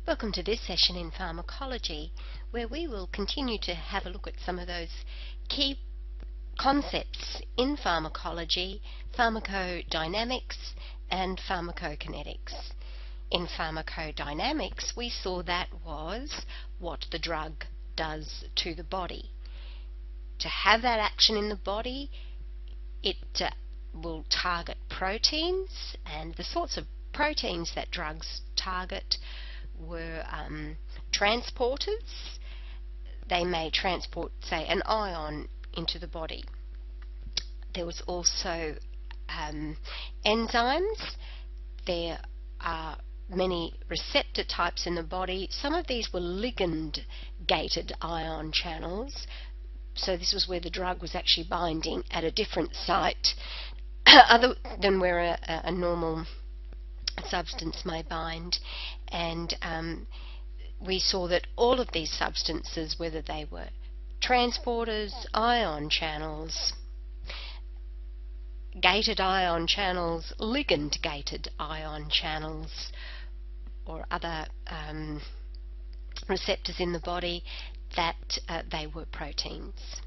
Welcome to this session in pharmacology, where we will continue to have a look at some of those key concepts in pharmacology, pharmacodynamics and pharmacokinetics. In pharmacodynamics, we saw that was what the drug does to the body. To have that action in the body, it will target proteins, and the sorts of proteins that drugs target were transporters. They may transport, say, an ion into the body. There was also enzymes. There are many receptor types in the body. Some of these were ligand-gated ion channels, so this was where the drug was actually binding at a different site other than where a normal substance may bind. And we saw that all of these substances, whether they were transporters, ion channels, gated ion channels, ligand-gated ion channels, or other receptors in the body, that they were proteins.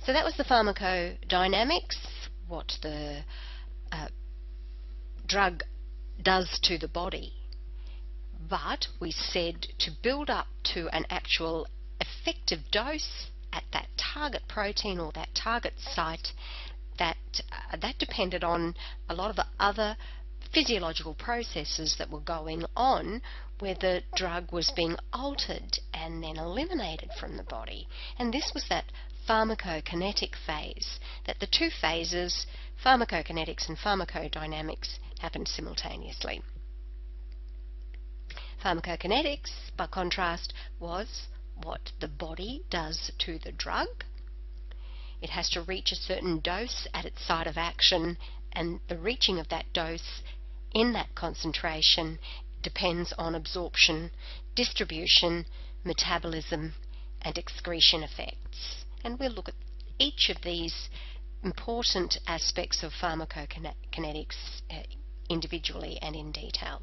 So that was the pharmacodynamics, what the drug does to the body. But we said to build up to an actual effective dose at that target protein or that target site, that depended on a lot of the other physiological processes that were going on where the drug was being altered and then eliminated from the body. And this was that pharmacokinetic phase, that the two phases, pharmacokinetics and pharmacodynamics, happened simultaneously. Pharmacokinetics, by contrast, was what the body does to the drug. It has to reach a certain dose at its site of action, and the reaching of that dose in that concentration depends on absorption, distribution, metabolism, and excretion effects. And we'll look at each of these important aspects of pharmacokinetics individually and in detail.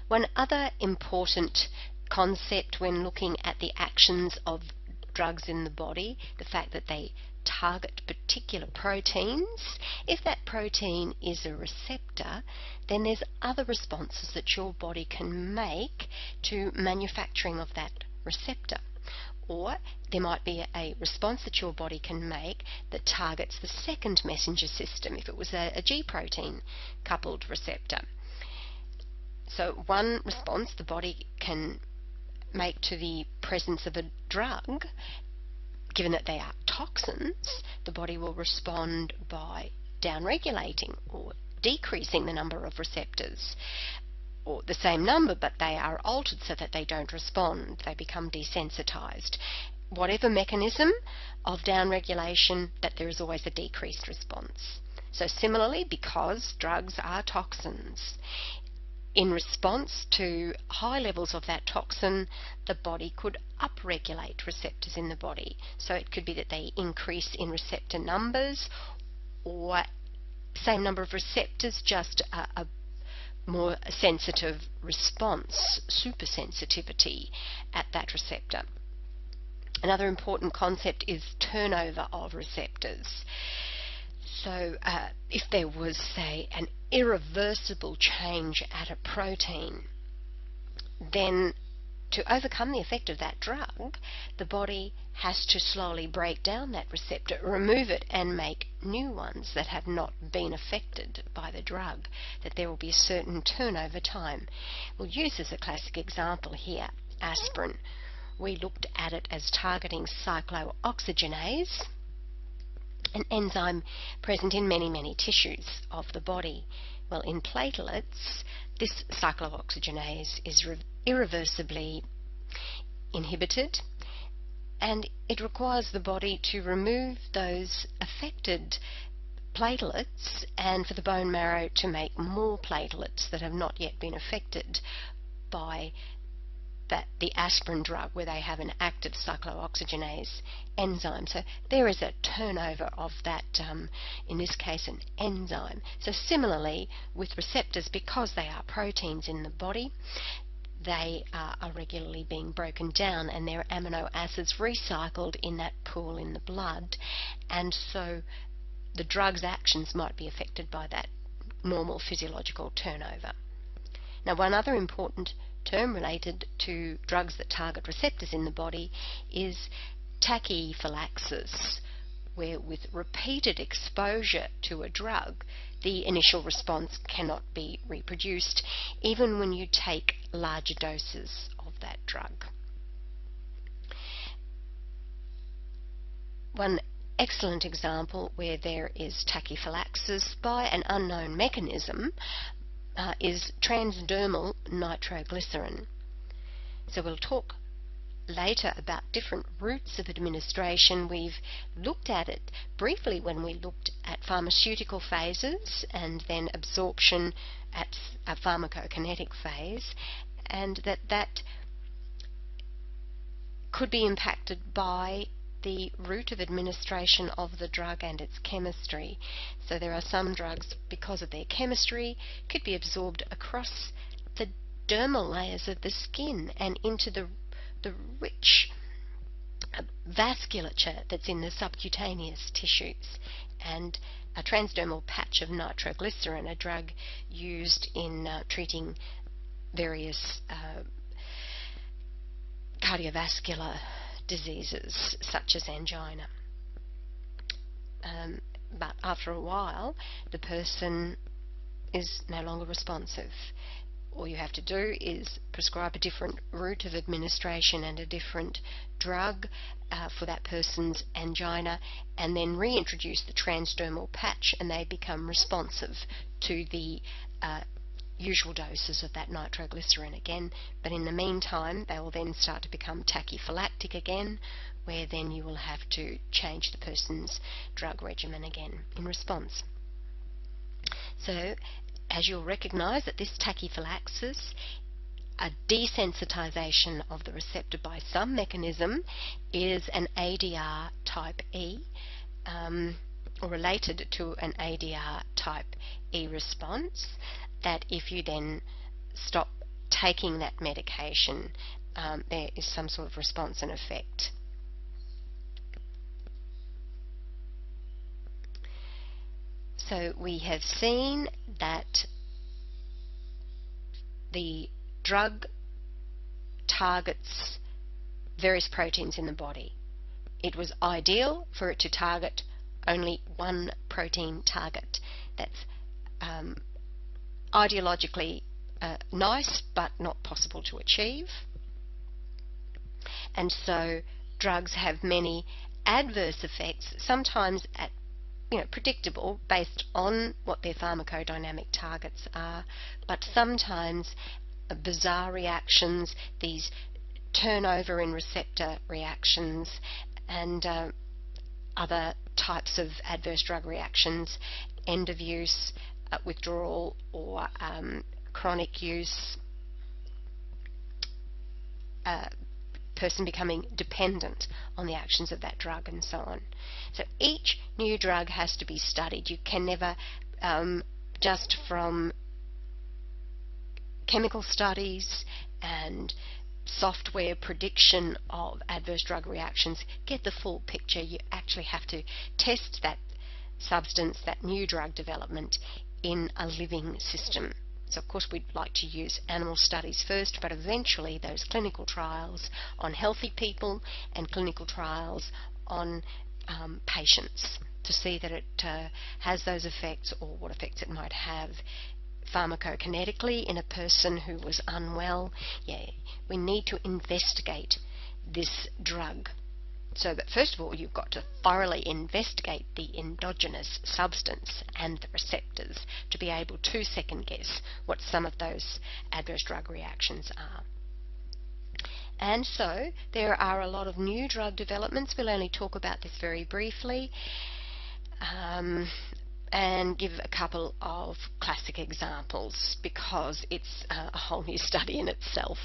One other important concept when looking at the actions of drugs in the body, the fact that they target particular proteins. If that protein is a receptor, then there's other responses that your body can make to manufacturing of that receptor. Or there might be a response that your body can make that targets the second messenger system, if it was a G protein coupled receptor. So one response the body can make to the presence of a drug, given that they are toxins, the body will respond by downregulating or decreasing the number of receptors, or the same number, but they are altered so that they don't respond. They become desensitized. Whatever mechanism of downregulation, that there is always a decreased response. So similarly, because drugs are toxins, in response to high levels of that toxin, the body could upregulate receptors in the body. So it could be that they increase in receptor numbers, or same number of receptors, just a more sensitive response, supersensitivity at that receptor. Another important concept is turnover of receptors. So if there was, say, an irreversible change at a protein, then to overcome the effect of that drug, the body has to slowly break down that receptor, remove it, and make new ones that have not been affected by the drug, that there will be a certain turnover time. We'll use as a classic example here aspirin. We looked at it as targeting cyclooxygenase, an enzyme present in many tissues of the body. Well, in platelets, this cyclooxygenase is irreversibly inhibited, and it requires the body to remove those affected platelets and for the bone marrow to make more platelets that have not yet been affected by the aspirin drug, where they have an active cyclooxygenase enzyme. So there is a turnover of that, in this case an enzyme. So similarly with receptors, because they are proteins in the body, they are regularly being broken down and their amino acids recycled in that pool in the blood, and so the drug's actions might be affected by that normal physiological turnover. Now, one other important term related to drugs that target receptors in the body is tachyphylaxis, where with repeated exposure to a drug, the initial response cannot be reproduced, even when you take larger doses of that drug. One excellent example where there is tachyphylaxis by an unknown mechanism is transdermal nitroglycerin. So we'll talk later about different routes of administration. We've looked at it briefly when we looked at pharmaceutical phases and then absorption at a pharmacokinetic phase, and that could be impacted by the route of administration of the drug and its chemistry. So there are some drugs, because of their chemistry, could be absorbed across the dermal layers of the skin and into the rich vasculature that's in the subcutaneous tissues. And a transdermal patch of nitroglycerin, a drug used in treating various cardiovascular diseases such as angina. But after a while, the person is no longer responsive. All you have to do is prescribe a different route of administration and a different drug for that person's angina, and then reintroduce the transdermal patch, and they become responsive to the usual doses of that nitroglycerin again. But in the meantime, they will then start to become tachyphylactic again, where then you will have to change the person's drug regimen again in response. So, as you'll recognise, that this tachyphylaxis, a desensitization of the receptor by some mechanism, is an ADR type E, or related to an ADR type E response, that if you then stop taking that medication, there is some sort of response and effect. So we have seen that the drug targets various proteins in the body. It was ideal for it to target only one protein target. That's ideologically nice, but not possible to achieve. And so drugs have many adverse effects, sometimes at predictable based on what their pharmacodynamic targets are, but sometimes bizarre reactions, these turnover in receptor reactions, and other types of adverse drug reactions, end of use, withdrawal, or chronic use, person becoming dependent on the actions of that drug, and so on. So each new drug has to be studied. You can never, just from chemical studies and software prediction of adverse drug reactions, get the full picture. You actually have to test that substance, that new drug development, in a living system. So of course we'd like to use animal studies first, but eventually those clinical trials on healthy people and clinical trials on patients to see that it has those effects, or what effects it might have pharmacokinetically in a person who was unwell. We need to investigate this drug. So that first of all, you've got to thoroughly investigate the endogenous substance and the receptors to be able to second guess what some of those adverse drug reactions are. And so there are a lot of new drug developments. We'll only talk about this very briefly and give a couple of classic examples, because it's a whole new study in itself.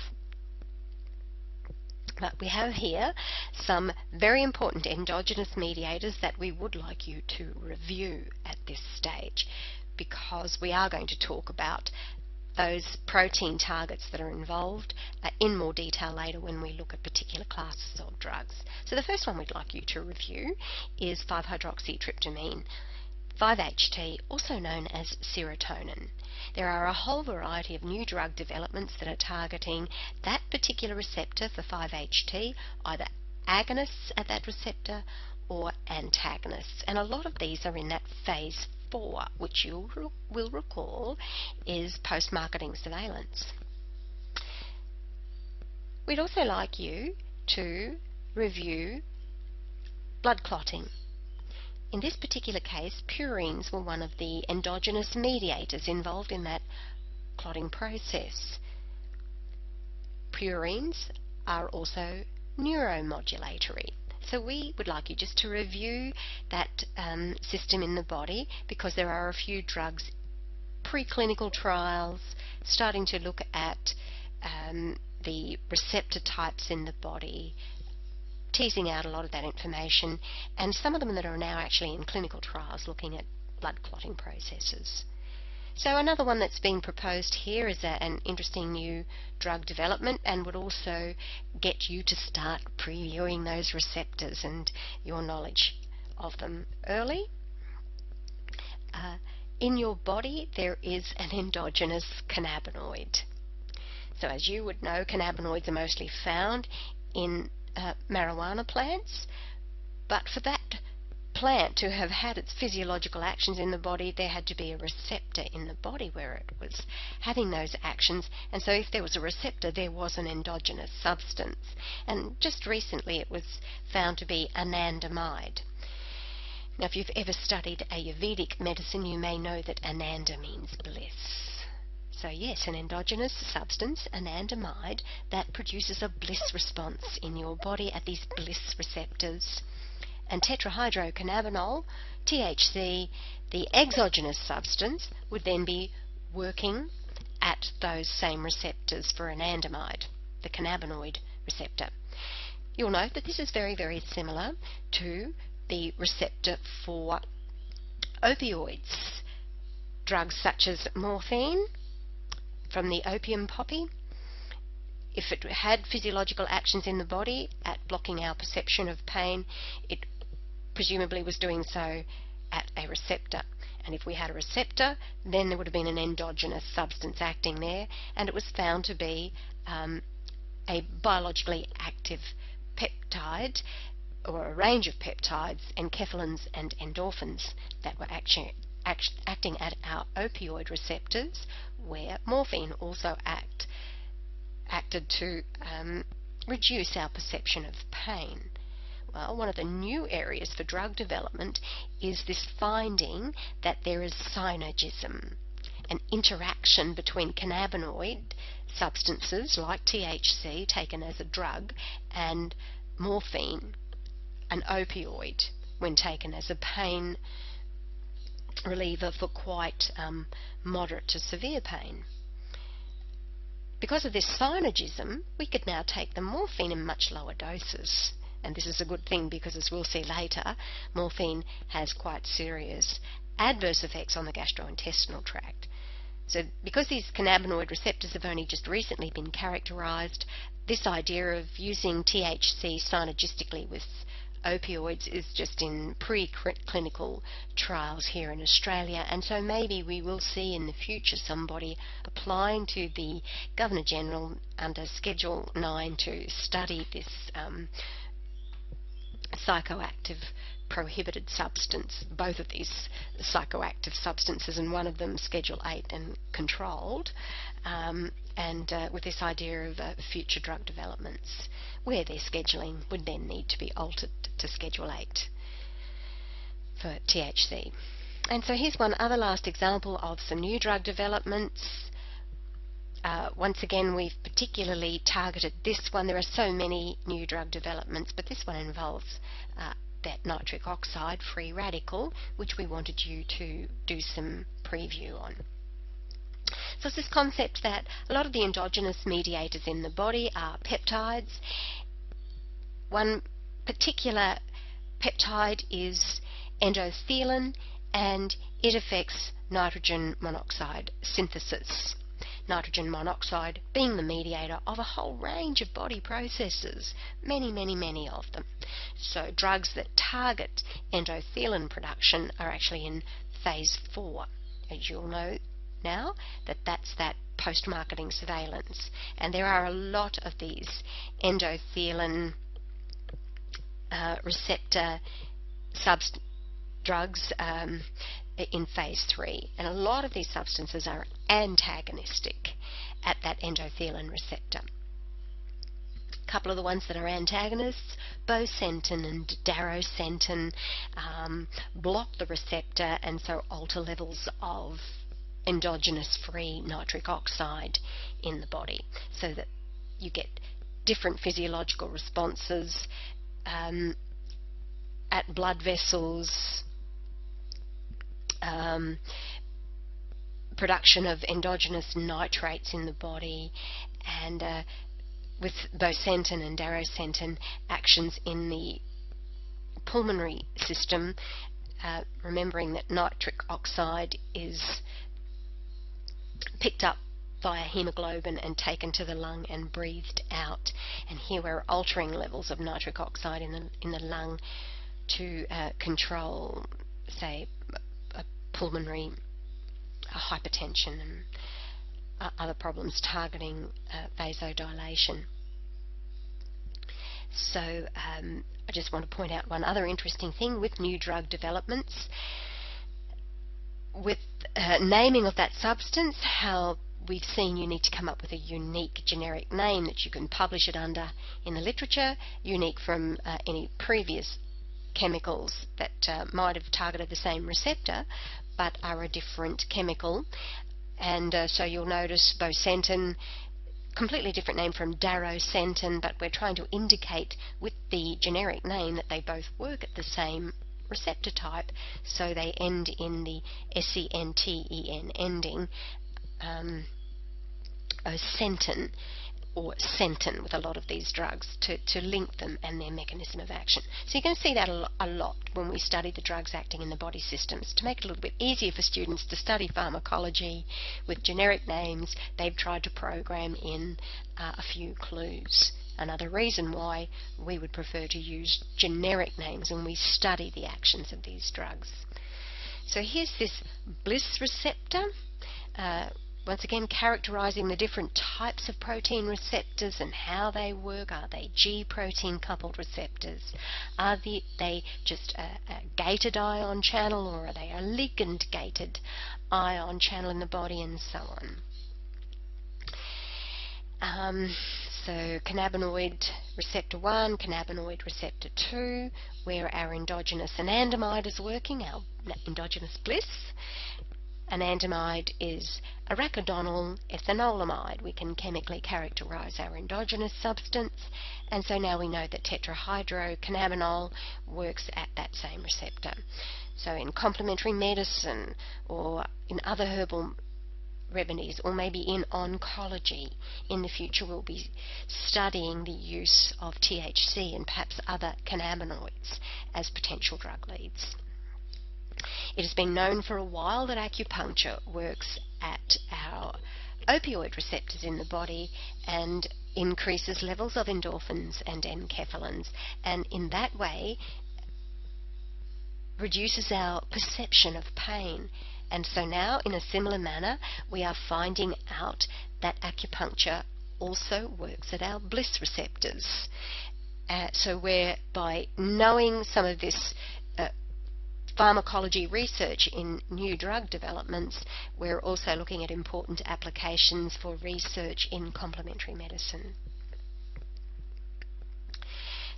But we have here some very important endogenous mediators that we would like you to review at this stage, because we are going to talk about those protein targets that are involved in more detail later when we look at particular classes of drugs. So the first one we'd like you to review is 5-hydroxytryptamine, 5-HT, also known as serotonin. There are a whole variety of new drug developments that are targeting that particular receptor for 5-HT, either agonists at that receptor or antagonists, and a lot of these are in that phase 4, which you will recall is post-marketing surveillance. We'd also like you to review blood clotting. In this particular case, purines were one of the endogenous mediators involved in that clotting process. Purines are also neuromodulatory. So we would like you just to review that system in the body, because there are a few drugs, preclinical trials, starting to look at the receptor types in the body, teasing out a lot of that information, and some of them that are now actually in clinical trials looking at blood clotting processes. So another one that's being proposed here is an interesting new drug development, and would also get you to start previewing those receptors and your knowledge of them early. In your body there is an endogenous cannabinoid. So as you would know, cannabinoids are mostly found in marijuana plants, but for that plant to have had its physiological actions in the body, there had to be a receptor in the body where it was having those actions, and so if there was a receptor, there was an endogenous substance. And just recently it was found to be anandamide. Now, if you've ever studied Ayurvedic medicine, you may know that ananda means bliss. So yes, an endogenous substance, anandamide, that produces a bliss response in your body at these bliss receptors. And tetrahydrocannabinol, THC, the exogenous substance, would then be working at those same receptors for anandamide, the cannabinoid receptor. You'll note that this is very, very similar to the receptor for opioids, drugs such as morphine from the opium poppy. If it had physiological actions in the body at blocking our perception of pain, it presumably was doing so at a receptor. And if we had a receptor, then there would have been an endogenous substance acting there, and it was found to be a biologically active peptide, or a range of peptides, enkephalins and endorphins, that were actually acting at our opioid receptors, where morphine also acted to reduce our perception of pain. Well, one of the new areas for drug development is this finding that there is synergism, an interaction between cannabinoid substances like THC taken as a drug and morphine, an opioid, when taken as a pain reliever for quite moderate to severe pain. Because of this synergism, we could now take the morphine in much lower doses. And this is a good thing, because as we'll see later, morphine has quite serious adverse effects on the gastrointestinal tract. So because these cannabinoid receptors have only just recently been characterized, this idea of using THC synergistically with opioids is just in preclinical trials here in Australia, and so maybe we will see in the future somebody applying to the Governor-General under Schedule 9 to study this psychoactive prohibited substance, both of these psychoactive substances, and one of them Schedule 8 and controlled, with this idea of future drug developments where their scheduling would then need to be altered to Schedule 8 for THC. And so here's one other last example of some new drug developments. Once again, we've particularly targeted this one. There are so many new drug developments, but this one involves that nitric oxide free radical, which we wanted you to do some preview on. So it's this concept that a lot of the endogenous mediators in the body are peptides, one particular peptide is endothelin, and it affects nitrogen monoxide synthesis. Nitrogen monoxide being the mediator of a whole range of body processes, many of them. So drugs that target endothelin production are actually in phase 4. As you'll know now, that's that post-marketing surveillance. And there are a lot of these endothelin receptor drugs in phase 3, and a lot of these substances are antagonistic at that endothelin receptor. A couple of the ones that are antagonists, bosentan and darosentan, block the receptor and so alter levels of endogenous free nitric oxide in the body, so that you get different physiological responses at blood vessels, production of endogenous nitrates in the body, and with bosentan and darosentan actions in the pulmonary system, remembering that nitric oxide is picked up via hemoglobin and taken to the lung and breathed out. And here we're altering levels of nitric oxide in the lung to control, say, a pulmonary hypertension and other problems targeting vasodilation. So I just want to point out one other interesting thing with new drug developments. With naming of that substance, how we've seen you need to come up with a unique generic name that you can publish it under in the literature, unique from any previous chemicals that might have targeted the same receptor but are a different chemical. And so you'll notice bosentan, completely different name from darosentan, but we're trying to indicate with the generic name that they both work at the same receptor type, so they end in the SENTEN ending, osentan or sentan with a lot of these drugs to link them and their mechanism of action. So you're going to see that a lot when we study the drugs acting in the body systems. To make it a little bit easier for students to study pharmacology with generic names, they've tried to program in a few clues. Another reason why we would prefer to use generic names when we study the actions of these drugs. So here's this Bliss receptor, once again characterizing the different types of protein receptors and how they work. Are they G protein coupled receptors? Are they just a gated ion channel, or are they a ligand gated ion channel in the body, and so on. So cannabinoid receptor 1, cannabinoid receptor 2, where our endogenous anandamide is working, our endogenous Bliss. Anandamide is arachidonyl ethanolamide. We can chemically characterize our endogenous substance, and so now we know that tetrahydrocannabinol works at that same receptor. So in complementary medicine or in other herbal remedies, or maybe in oncology, in the future we'll be studying the use of THC and perhaps other cannabinoids as potential drug leads. It has been known for a while that acupuncture works at our opioid receptors in the body and increases levels of endorphins and enkephalins, and in that way reduces our perception of pain. And so now, in a similar manner, we are finding out that acupuncture also works at our Bliss receptors. So we're, by knowing some of this pharmacology research in new drug developments, we're also looking at important applications for research in complementary medicine.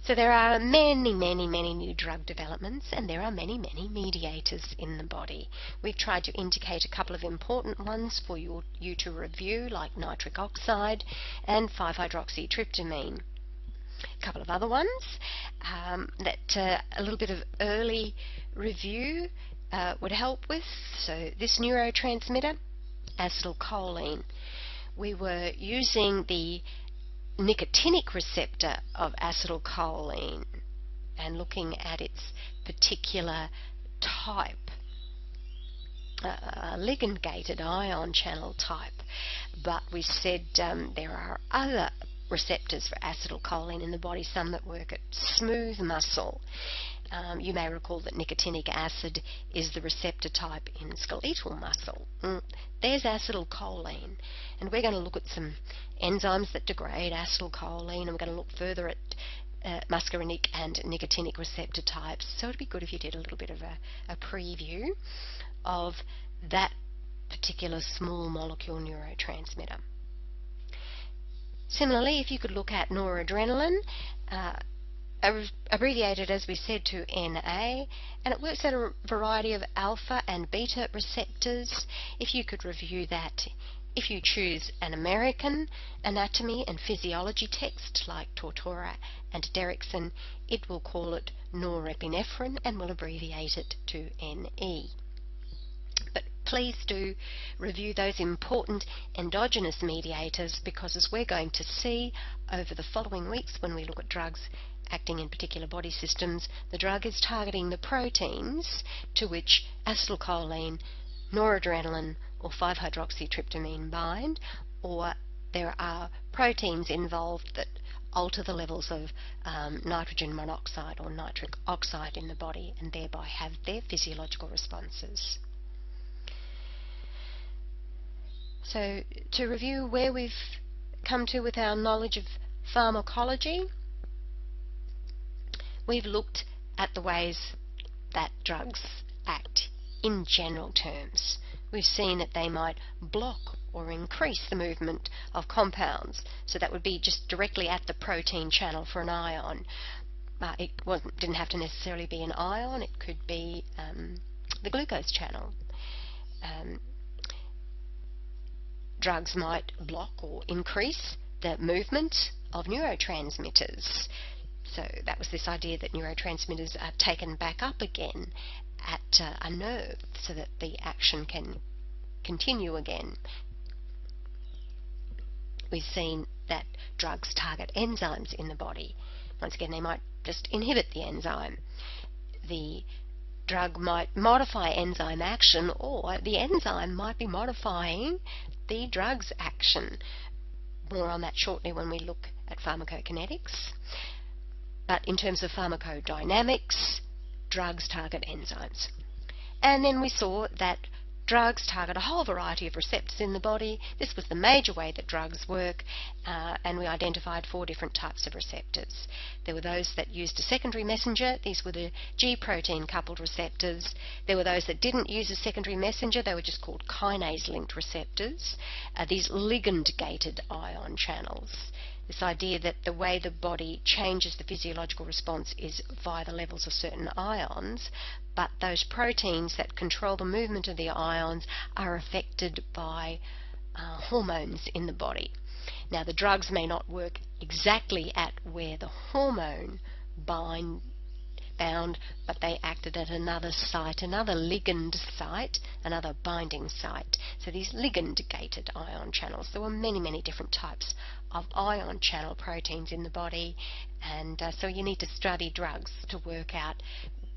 So there are many new drug developments, and there are many mediators in the body. We've tried to indicate a couple of important ones for you to review, like nitric oxide and 5-hydroxytryptamine. A couple of other ones that a little bit of early review would help with. So this neurotransmitter, acetylcholine, we were using the nicotinic receptor of acetylcholine and looking at its particular type, ligand-gated ion channel type. But we said there are other receptors for acetylcholine in the body, some that work at smooth muscle. You may recall that nicotinic acid is the receptor type in skeletal muscle. There's acetylcholine, and we're going to look at some enzymes that degrade acetylcholine, and we're going to look further at muscarinic and nicotinic receptor types. So it'd be good if you did a little bit of a preview of that particular small molecule neurotransmitter. Similarly, if you could look at noradrenaline, abbreviated, as we said, to NA, and it works at a variety of alpha and beta receptors. If you could review that, if you choose an American anatomy and physiology text like Tortora and Derrickson, it will call it norepinephrine and will abbreviate it to NE. But please do review those important endogenous mediators, because as we're going to see over the following weeks when we look at drugs acting in particular body systems, the drug is targeting the proteins to which acetylcholine, noradrenaline or 5-hydroxytryptamine bind, or there are proteins involved that alter the levels of nitrogen monoxide or nitric oxide in the body and thereby have their physiological responses. So to review where we've come to with our knowledge of pharmacology, we've looked at the ways that drugs act in general terms. We've seen that they might block or increase the movement of compounds, so that would be just directly at the protein channel for an ion. It didn't have to necessarily be an ion, it could be the glucose channel. Drugs might block or increase the movement of neurotransmitters. So that was this idea that neurotransmitters are taken back up again at a nerve so that the action can continue again. We've seen that drugs target enzymes in the body. Once again, they might just inhibit the enzyme. The drug might modify enzyme action, or the enzyme might be modifying the drug's action. More on that shortly when we look at pharmacokinetics. But in terms of pharmacodynamics, drugs target enzymes. And then we saw that drugs target a whole variety of receptors in the body. This was the major way that drugs work, and we identified 4 different types of receptors. There were those that used a secondary messenger. These were the G protein coupled receptors. There were those that didn't use a secondary messenger. They were just called kinase linked receptors. These ligand gated ion channels. This idea that the way the body changes the physiological response is via the levels of certain ions, but those proteins that control the movement of the ions are affected by hormones in the body. Now, the drugs may not work exactly at where the hormone bound, but they acted at another site, another ligand site, another binding site. So these ligand-gated ion channels. There were many, many different types of ion channel proteins in the body, and so you need to study drugs to work out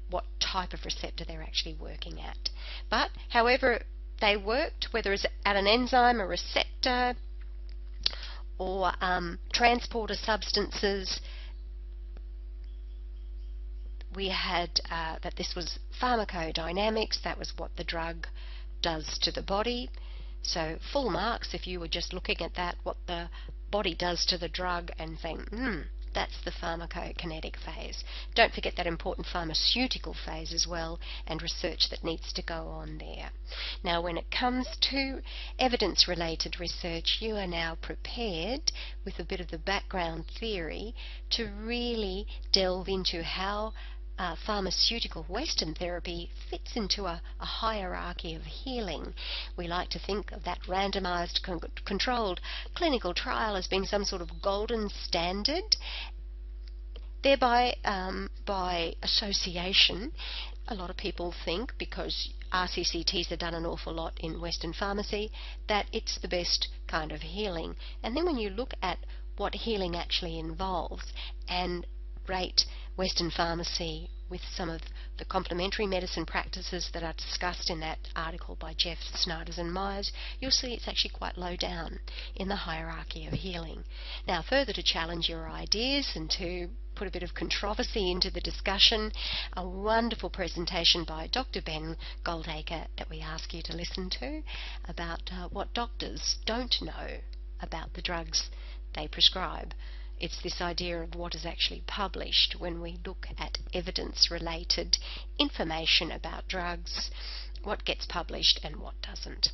what type of receptor they're actually working at. But however they worked, whether it's at an enzyme, a receptor, or transporter substances, we had that this was pharmacodynamics. That was what the drug does to the body. So full marks if you were just looking at that, what the body does to the drug, and think, that's the pharmacokinetic phase. Don't forget that important pharmaceutical phase as well, and research that needs to go on there. Now, when it comes to evidence-related research, you are now prepared with a bit of the background theory to really delve into how pharmaceutical Western therapy fits into a hierarchy of healing. We like to think of that randomized controlled clinical trial as being some sort of golden standard. Thereby, by association, a lot of people think, because RCCTs are done an awful lot in Western pharmacy, that it's the best kind of healing. And then when you look at what healing actually involves, and rate Western pharmacy with some of the complementary medicine practices that are discussed in that article by Jeff Snyders and Myers, you'll see it's actually quite low down in the hierarchy of healing. Now, further to challenge your ideas and to put a bit of controversy into the discussion, a wonderful presentation by Dr. Ben Goldacre that we ask you to listen to about what doctors don't know about the drugs they prescribe. It's this idea of what is actually published when we look at evidence-related information about drugs, what gets published and what doesn't.